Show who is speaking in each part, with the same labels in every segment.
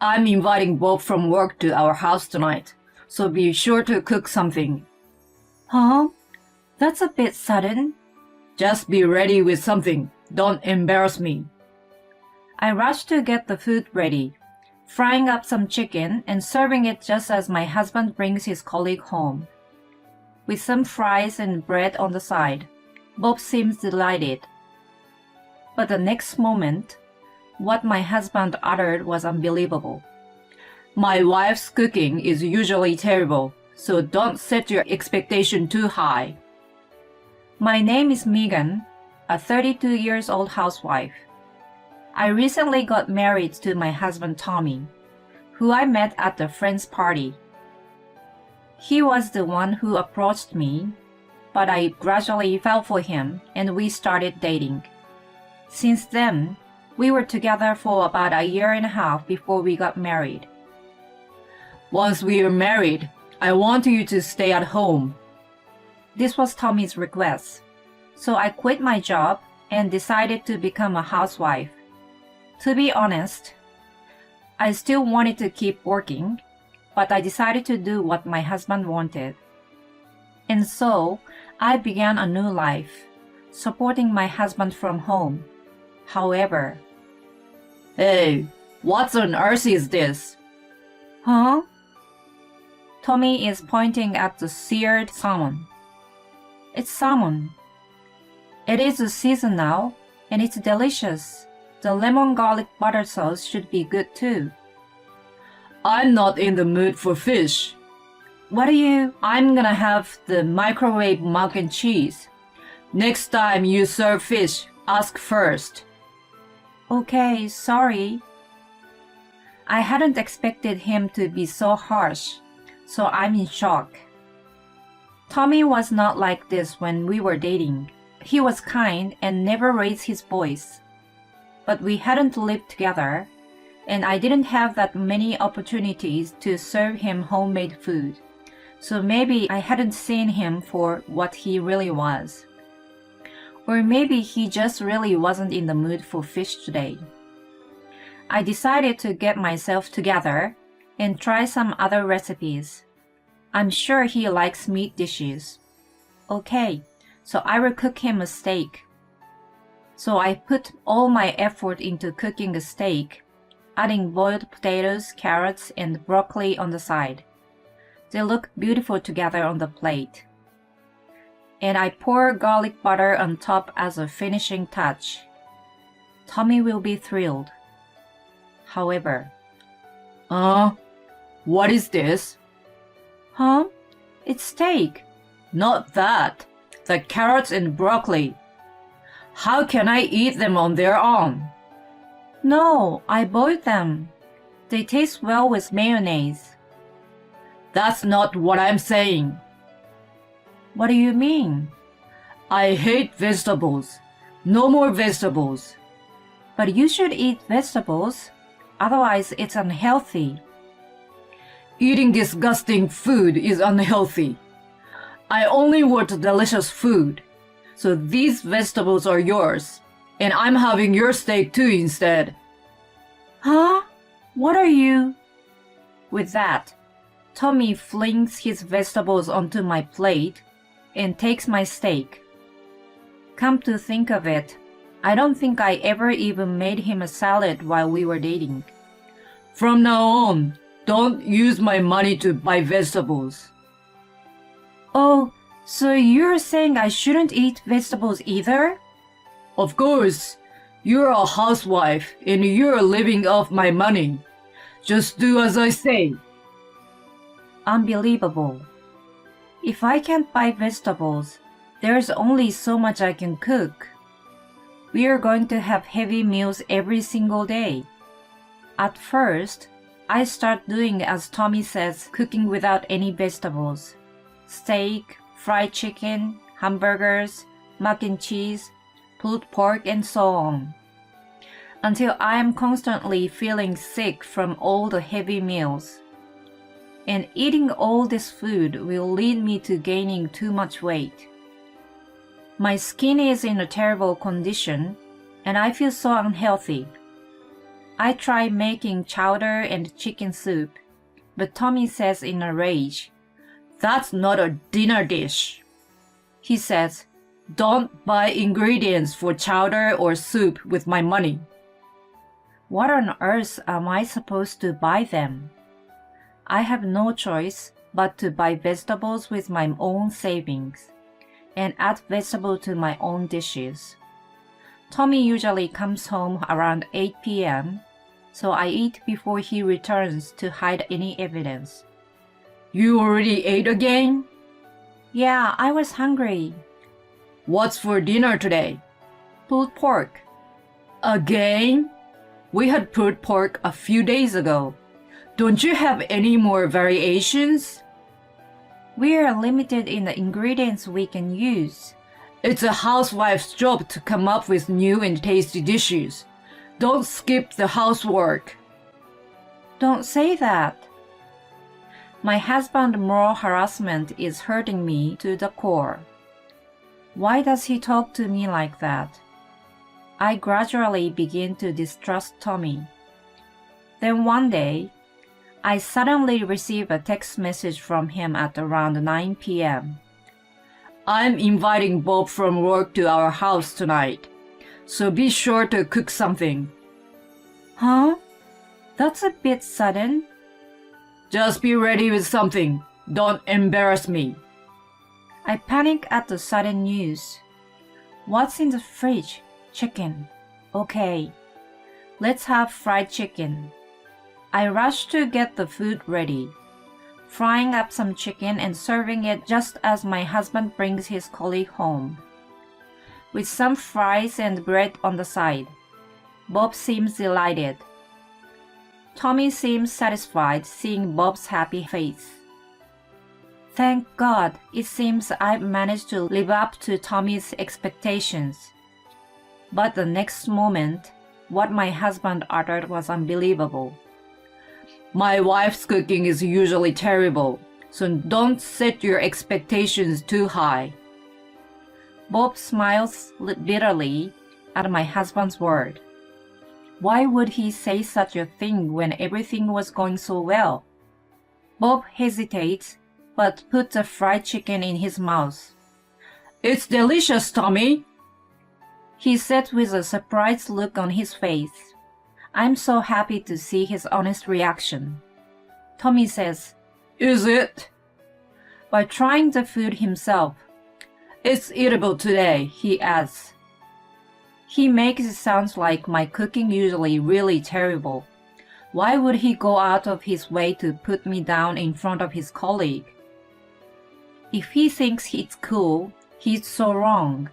Speaker 1: I'm inviting Bob from work to our house tonight, so be sure to cook something.
Speaker 2: Huh? That's a bit sudden.
Speaker 1: Just be ready with something. Don't embarrass me.
Speaker 2: I rushed to get the food ready, frying up some chicken and serving it just as my husband brings his colleague home. With some fries and bread on the side, Bob seems delighted. But the next moment, what my husband uttered was unbelievable.
Speaker 1: My wife's cooking is usually terrible, so don't set your expectation too high.
Speaker 2: My name is Megan, a 32 years old housewife. I recently got married to my husband Tommy, who I met at a friend's party. He was the one who approached me, but I gradually fell for him and we started dating. Since then, we were together for about a year and a half before we got married.
Speaker 1: Once we are married, I want you to stay at home.
Speaker 2: This was Tommy's request, so I quit my job and decided to become a housewife. To be honest, I still wanted to keep working, but I decided to do what my husband wanted. And so, I began a new life, supporting my husband from home. However,
Speaker 1: Hey, what on earth is this?
Speaker 2: huh? Tommy is pointing at the seared salmon. It's salmon. It is the season now, and it's delicious. The lemon garlic butter sauce should be good too.
Speaker 1: I'm not in the mood for fish.
Speaker 2: What are you?
Speaker 1: I'm gonna have the microwave mac and cheese. Next time you serve fish, ask first.
Speaker 2: Okay, sorry. I hadn't expected him to be so harsh, so I'm in shock. Tommy was not like this when we were dating. He was kind and never raised his voice. But we hadn't lived together, and I didn't have that many opportunities to serve him homemade food. So maybe I hadn't seen him for what he really was. Or maybe he just really wasn't in the mood for fish today. I decided to get myself together and try some other recipes. I'm sure he likes meat dishes. Okay, so I will cook him a steak. So I put all my effort into cooking a steak, adding boiled potatoes, carrots, and broccoli on the side. They look beautiful together on the plate. And I pour garlic butter on top as a finishing touch. Tommy will be thrilled. However,
Speaker 1: What is this?
Speaker 2: huh? It's steak.
Speaker 1: Not that. The carrots and broccoli. How can I eat them on their own?
Speaker 2: No, I boiled them. They taste well with mayonnaise.
Speaker 1: That's not what I'm saying.
Speaker 2: What do you mean?
Speaker 1: I hate vegetables. No more vegetables.
Speaker 2: But you should eat vegetables. Otherwise, it's unhealthy.
Speaker 1: Eating disgusting food is unhealthy. I only want delicious food. So these vegetables are yours. And I'm having your steak too instead.
Speaker 2: Huh? What are you? With that, Tommy flings his vegetables onto my plate and takes my steak. Come to think of it, I don't think I ever even made him a salad while we were dating.
Speaker 1: From now on, don't use my money to buy vegetables.
Speaker 2: Oh, so you're saying I shouldn't eat vegetables either?
Speaker 1: Of course, you're a housewife and you're living off my money. Just do as I say.
Speaker 2: Unbelievable. If I can't buy vegetables, there's only so much I can cook. We are going to have heavy meals every single day. At first, I start doing as Tommy says, cooking without any vegetables. Steak, fried chicken, hamburgers, mac and cheese, pulled pork, and so on. Until I am constantly feeling sick from all the heavy meals. And eating all this food will lead me to gaining too much weight. My skin is in a terrible condition, and I feel so unhealthy. I tried making chowder and chicken soup, but Tommy says in a rage,
Speaker 1: That's not a dinner dish.
Speaker 2: he says,
Speaker 1: Don't buy ingredients for chowder or soup with my money.
Speaker 2: what on earth am I supposed to buy them? I have no choice but to buy vegetables with my own savings and add vegetable to my own dishes. Tommy usually comes home around 8 p.m., so I eat before he returns to hide any evidence.
Speaker 1: You already ate again?
Speaker 2: Yeah, I was hungry.
Speaker 1: What's for dinner today?
Speaker 2: Pulled pork.
Speaker 1: Again? We had pulled pork a few days ago. Don't you have any more variations?
Speaker 2: We are limited in the ingredients we can use.
Speaker 1: It's a housewife's job to come up with new and tasty dishes. Don't skip the housework.
Speaker 2: Don't say that. My husband's moral harassment is hurting me to the core. Why does he talk to me like that? I gradually begin to distrust Tommy. Then one day, I suddenly receive a text message from him at around 9 p.m.
Speaker 1: I'm inviting Bob from work to our house tonight, so be sure to cook something.
Speaker 2: Huh? That's a bit sudden.
Speaker 1: Just be ready with something. Don't embarrass me.
Speaker 2: I panic at the sudden news. What's in the fridge? Chicken. Okay. Let's have fried chicken. I rush to get the food ready, frying up some chicken and serving it just as my husband brings his colleague home, with some fries and bread on the side. Bob seems delighted. Tommy seems satisfied seeing Bob's happy face. Thank God, it seems I've managed to live up to Tommy's expectations. But the next moment, what my husband uttered was unbelievable.
Speaker 1: My wife's cooking is usually terrible, so don't set your expectations too high.
Speaker 2: Bob smiles bitterly at my husband's word. Why would he say such a thing when everything was going so well? Bob hesitates, but puts the fried chicken in his mouth.
Speaker 1: It's delicious, Tommy.
Speaker 2: He said with a surprised look on his face. I'm so happy to see his honest reaction. Tommy says,
Speaker 1: Is it?
Speaker 2: by trying the food himself.
Speaker 1: It's eatable today, he adds.
Speaker 2: He makes it sound like my cooking usually really terrible. Why would he go out of his way to put me down in front of his colleague? If he thinks it's cool, he's so wrong.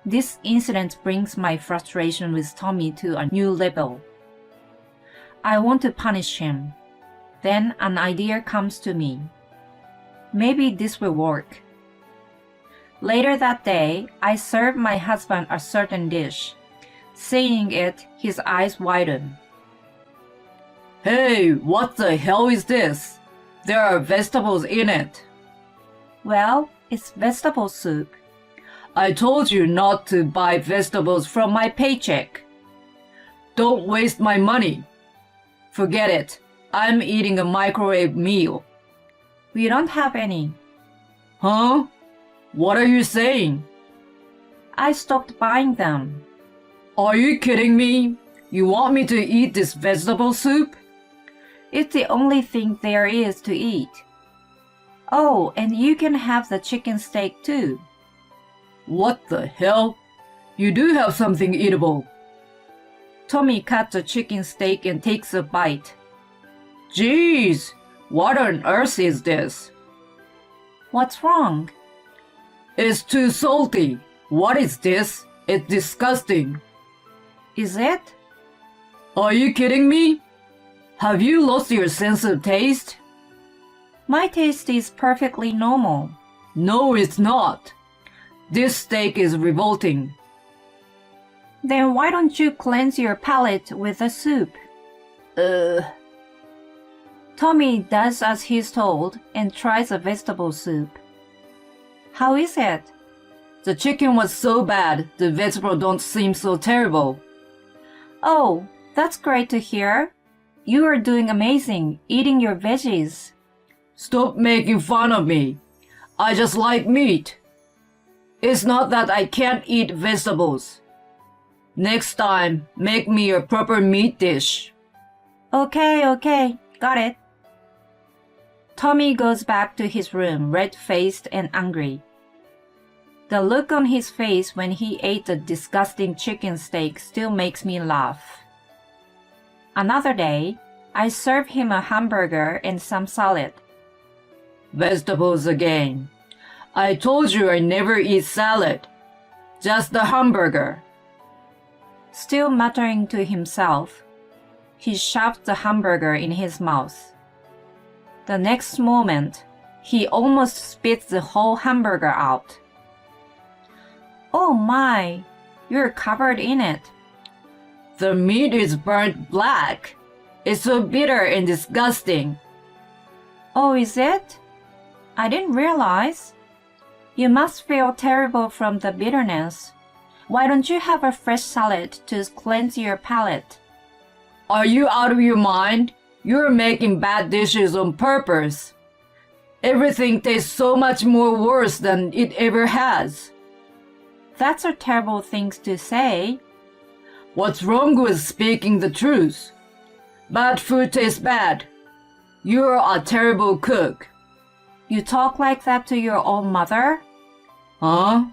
Speaker 2: This incident brings my frustration with Tommy to a new level. I want to punish him. Then an idea comes to me. Maybe this will work. Later that day, I serve my husband a certain dish. Seeing it, his eyes widen.
Speaker 1: Hey, what the hell is this? There are vegetables in it.
Speaker 2: Well, it's vegetable soup.
Speaker 1: I told you not to buy vegetables from my paycheck. Don't waste my money. Forget it. I'm eating a microwave meal.
Speaker 2: We don't have any.
Speaker 1: Huh? What are you saying?
Speaker 2: I stopped buying them.
Speaker 1: Are you kidding me? You want me to eat this vegetable soup?
Speaker 2: It's the only thing there is to eat. Oh, and you can have the chicken steak too.
Speaker 1: What the hell? You do have something eatable.
Speaker 2: Tommy cuts the chicken steak and takes a bite.
Speaker 1: Jeez, what on earth is this?
Speaker 2: What's wrong?
Speaker 1: It's too salty. What is this? It's disgusting.
Speaker 2: Is it?
Speaker 1: Are you kidding me? Have you lost your sense of taste?
Speaker 2: My taste is perfectly normal.
Speaker 1: No, it's not. This steak is revolting.
Speaker 2: Then why don't you cleanse your palate with the soup? Tommy does as he's told and tries a vegetable soup. How is it?
Speaker 1: The chicken was so bad, the vegetables don't seem so terrible.
Speaker 2: Oh, That's great to hear. You are doing amazing, eating your veggies.
Speaker 1: Stop making fun of me. I just like meat. It's not that I can't eat vegetables. Next time, make me a proper meat dish.
Speaker 2: Okay, got it. Tommy goes back to his room, red-faced and angry. The look on his face when he ate the disgusting chicken steak still makes me laugh. Another day, I serve him a hamburger and some salad.
Speaker 1: Vegetables again. I told you I never eat salad. Just the hamburger.
Speaker 2: Still muttering to himself, he shoved the hamburger in his mouth. The next moment, he almost spit the whole hamburger out. Oh my, you're covered in it.
Speaker 1: The meat is burnt black. It's so bitter and disgusting.
Speaker 2: Oh, is it? I didn't realize. You must feel terrible from the bitterness. Why don't you have a fresh salad to cleanse your palate?
Speaker 1: Are you out of your mind? You're making bad dishes on purpose. Everything tastes so much more worse than it ever has.
Speaker 2: That's a terrible thing to say.
Speaker 1: What's wrong with speaking the truth? Bad food tastes bad. You're a terrible cook.
Speaker 2: You talk like that to your own mother?
Speaker 1: Huh?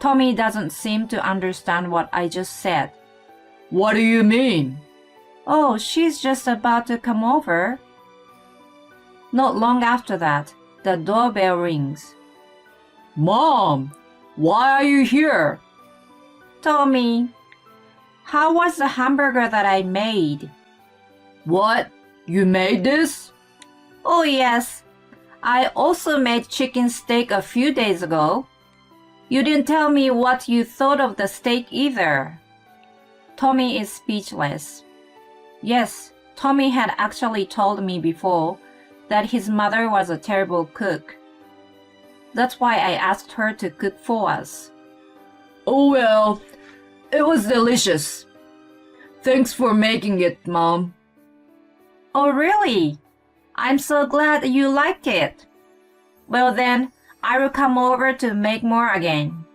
Speaker 2: Tommy doesn't seem to understand what I just said.
Speaker 1: What do you mean?
Speaker 2: Oh, she's just about to come over. Not long after that, the doorbell rings.
Speaker 1: Mom, why are you here?
Speaker 2: Tommy, how was the hamburger that I made?
Speaker 1: What? You made this?
Speaker 2: Oh yes, I also made chicken steak a few days ago. You didn't tell me what you thought of the steak either. Tommy is speechless. Yes, Tommy had actually told me before that his mother was a terrible cook. That's why I asked her to cook for us.
Speaker 1: Oh well, it was delicious. Thanks for making it, Mom.
Speaker 2: Oh really? I'm so glad you liked it. Well then, I will come over to make more again.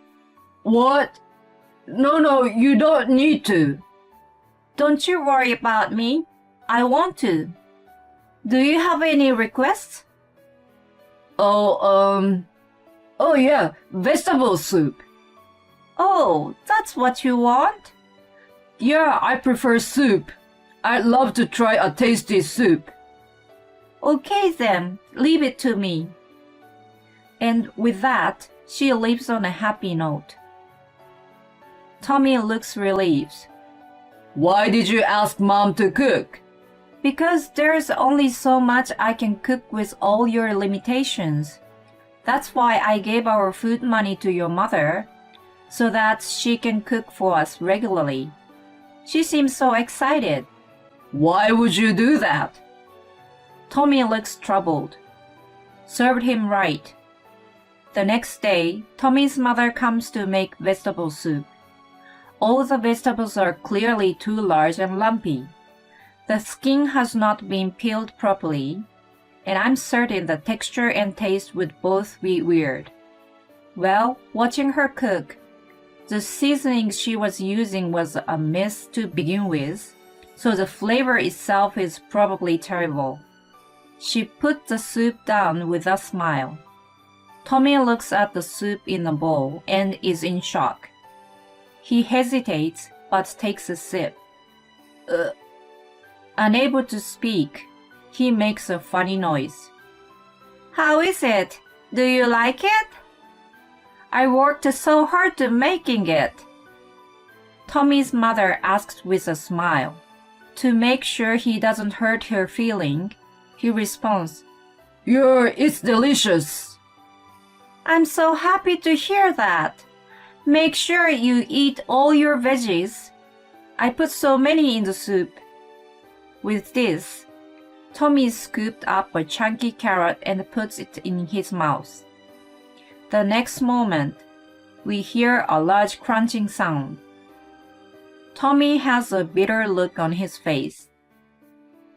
Speaker 1: What? No, you don't need to.
Speaker 2: Don't you worry about me. I want to. Do you have any requests?
Speaker 1: Oh yeah, vegetable soup.
Speaker 2: Oh, that's what you want?
Speaker 1: Yeah, I prefer soup. I'd love to try a tasty soup.
Speaker 2: Okay then, leave it to me. And with that, she leaves on a happy note. Tommy looks relieved.
Speaker 1: Why did you ask Mom to cook?
Speaker 2: Because there's only so much I can cook with all your limitations. That's why I gave our food money to your mother, so that she can cook for us regularly. She seems so excited.
Speaker 1: Why would you do that?
Speaker 2: Tommy looks troubled. Served him right. The next day, Tommy's mother comes to make vegetable soup. All the vegetables are clearly too large and lumpy. The skin has not been peeled properly, and I'm certain the texture and taste would both be weird. Well, watching her cook, the seasoning she was using was a mess to begin with, so the flavor itself is probably terrible. She put the soup down with a smile. Tommy looks at the soup in the bowl and is in shock. He hesitates but takes a sip. Unable to speak, he makes a funny noise. How is it? Do you like it? I worked so hard to making it. Tommy's mother asks with a smile. To make sure he doesn't hurt her feeling, he responds,
Speaker 1: It's delicious.
Speaker 2: I'm so happy to hear that. Make sure you eat all your veggies. I put so many in the soup. With this, Tommy scooped up a chunky carrot and puts it in his mouth. The next moment, we hear a large crunching sound. Tommy has a bitter look on his face.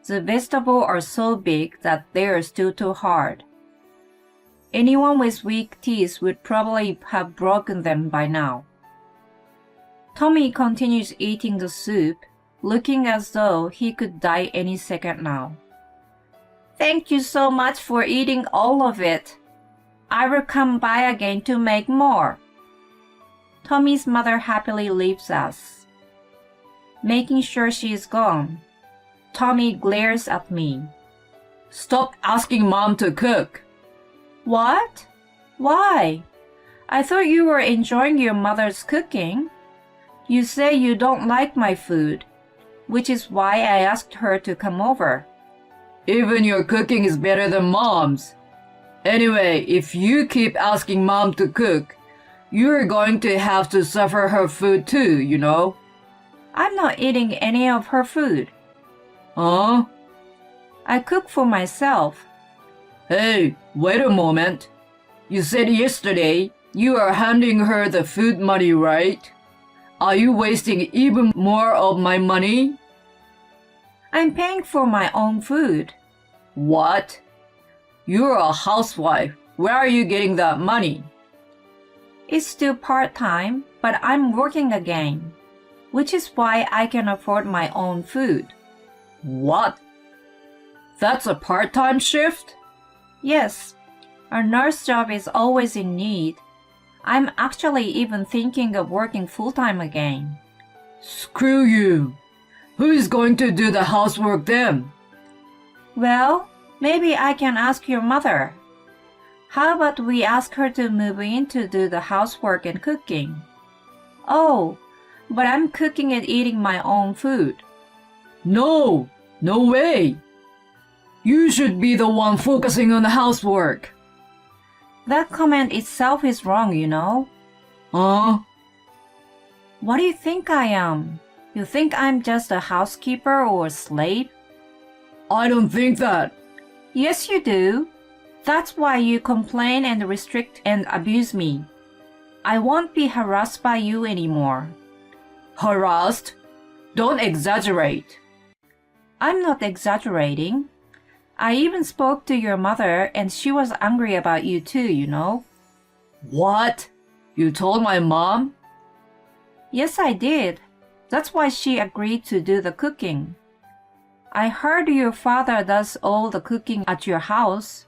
Speaker 2: The vegetables are so big that they are still too hard. Anyone with weak teeth would probably have broken them by now. Tommy continues eating the soup, looking as though he could die any second now. Thank you so much for eating all of it. I will come by again to make more. Tommy's mother happily leaves us. Making sure she is gone, Tommy glares at me.
Speaker 1: Stop asking Mom to cook.
Speaker 2: What? Why? I thought you were enjoying your mother's cooking. You say you don't like my food, which is why I asked her to come over.
Speaker 1: Even your cooking is better than Mom's. Anyway, if you keep asking Mom to cook, you're going to have to suffer her food too, you know.
Speaker 2: I'm not eating any of her food.
Speaker 1: Huh?
Speaker 2: I cook for myself.
Speaker 1: Hey, wait a moment. You said yesterday you are handing her the food money, right? Are you wasting even more of my money?
Speaker 2: I'm paying for my own food.
Speaker 1: What? You're a housewife. Where are you getting that money?
Speaker 2: It's still part-time, but I'm working again, which is why I can afford my own food.
Speaker 1: What? That's a part-time shift?
Speaker 2: Yes, a nurse job is always in need. I'm actually even thinking of working full-time again.
Speaker 1: Screw you. Who is going to do the housework then?
Speaker 2: Well, maybe I can ask your mother. How about we ask her to move in to do the housework and cooking? Oh, but I'm cooking and eating my own food.
Speaker 1: No, no way. You should be the one focusing on the housework.
Speaker 2: That comment itself is wrong, you know.
Speaker 1: Huh?
Speaker 2: What do you think I am? You think I'm just a housekeeper or a slave?
Speaker 1: I don't think that.
Speaker 2: Yes, you do. That's why you complain and restrict and abuse me. I won't be harassed by you anymore.
Speaker 1: Harassed? Don't exaggerate.
Speaker 2: I'm not exaggerating. I even spoke to your mother and she was angry about you too, you know.
Speaker 1: What? You told my mom?
Speaker 2: Yes, I did. That's why she agreed to do the cooking. I heard your father does all the cooking at your house.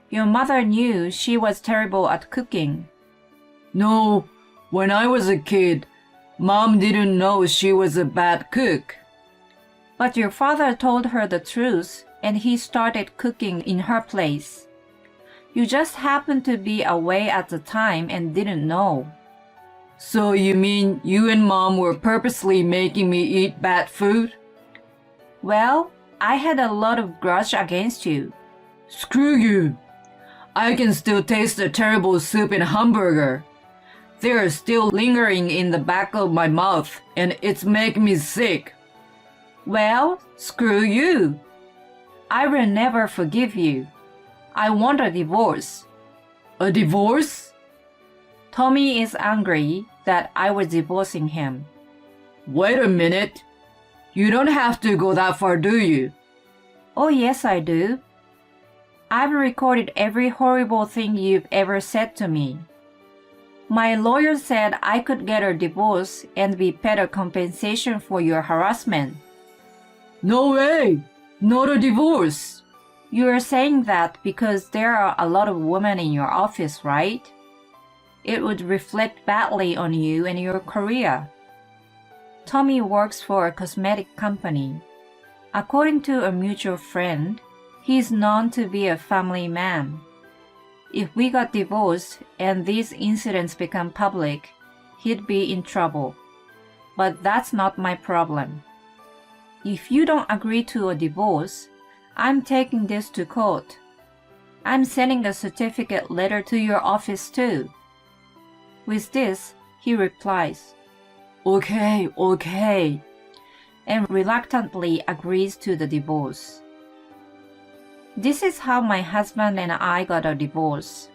Speaker 2: Your mother knew she was terrible at cooking.
Speaker 1: No, when I was a kid, Mom didn't know she was a bad cook.
Speaker 2: But your father told her the truth and he started cooking in her place. You just happened to be away at the time and didn't know.
Speaker 1: So you mean you and Mom were purposely making me eat bad food?
Speaker 2: Well, I had a lot of grudge against you.
Speaker 1: Screw you. I can still taste the terrible soup and hamburger. They're still lingering in the back of my mouth and it's making me sick.
Speaker 2: Well, screw you. I will never forgive you. I want a divorce.
Speaker 1: A divorce?
Speaker 2: Tommy is angry that I was divorcing him.
Speaker 1: Wait a minute. You don't have to go that far, do you?
Speaker 2: Oh, yes, I do. I've recorded every horrible thing you've ever said to me. My lawyer said I could get a divorce and be paid a compensation for your harassment.
Speaker 1: No way! Not a divorce!
Speaker 2: You are saying that because there are a lot of women in your office, right? It would reflect badly on you and your career. Tommy works for a cosmetic company. According to a mutual friend, he is known to be a family man. If we got divorced and these incidents become public, he'd be in trouble. But that's not my problem. If you don't agree to a divorce, I'm taking this to court. I'm sending a certificate letter to your office too. With this, he replies,
Speaker 1: Okay,
Speaker 2: and reluctantly agrees to the divorce. This is how my husband and I got a divorce.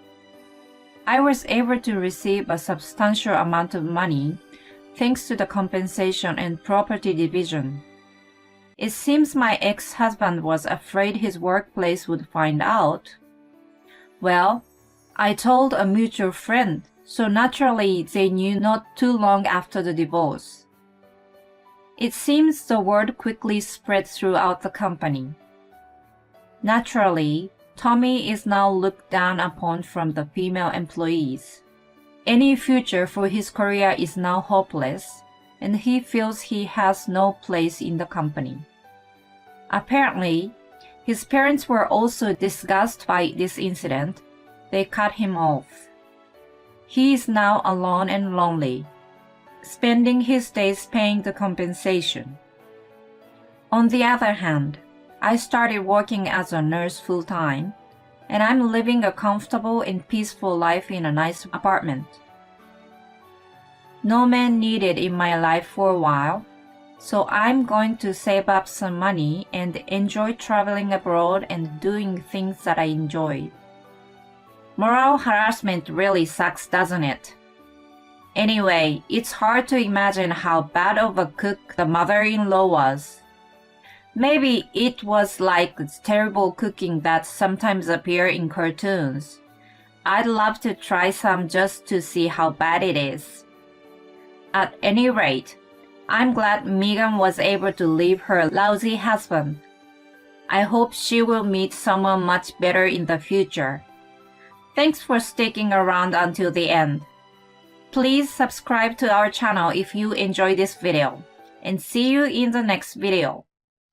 Speaker 2: I was able to receive a substantial amount of money thanks to the compensation and property division. It seems my ex-husband was afraid his workplace would find out. Well, I told a mutual friend, so naturally they knew not too long after the divorce. It seems the word quickly spread throughout the company. Naturally, Tommy is now looked down upon from the female employees. Any future for his career is now hopeless, and he feels he has no place in the company. Apparently, his parents were also disgusted by this incident. They cut him off. He is now alone and lonely, spending his days paying the compensation. On the other hand, I started working as a nurse full-time, and I'm living a comfortable and peaceful life in a nice apartment. No man needed in my life for a while, so I'm going to save up some money and enjoy traveling abroad and doing things that I enjoy. Moral harassment really sucks, doesn't it? Anyway, it's hard to imagine how bad of a cook the mother-in-law was. Maybe it was like terrible cooking that sometimes appear in cartoons. I'd love to try some just to see how bad it is. At any rate, I'm glad Megan was able to leave her lousy husband. I hope she will meet someone much better in the future. Thanks for sticking around until the end. Please subscribe to our channel if you enjoy this video, and see you in the next video.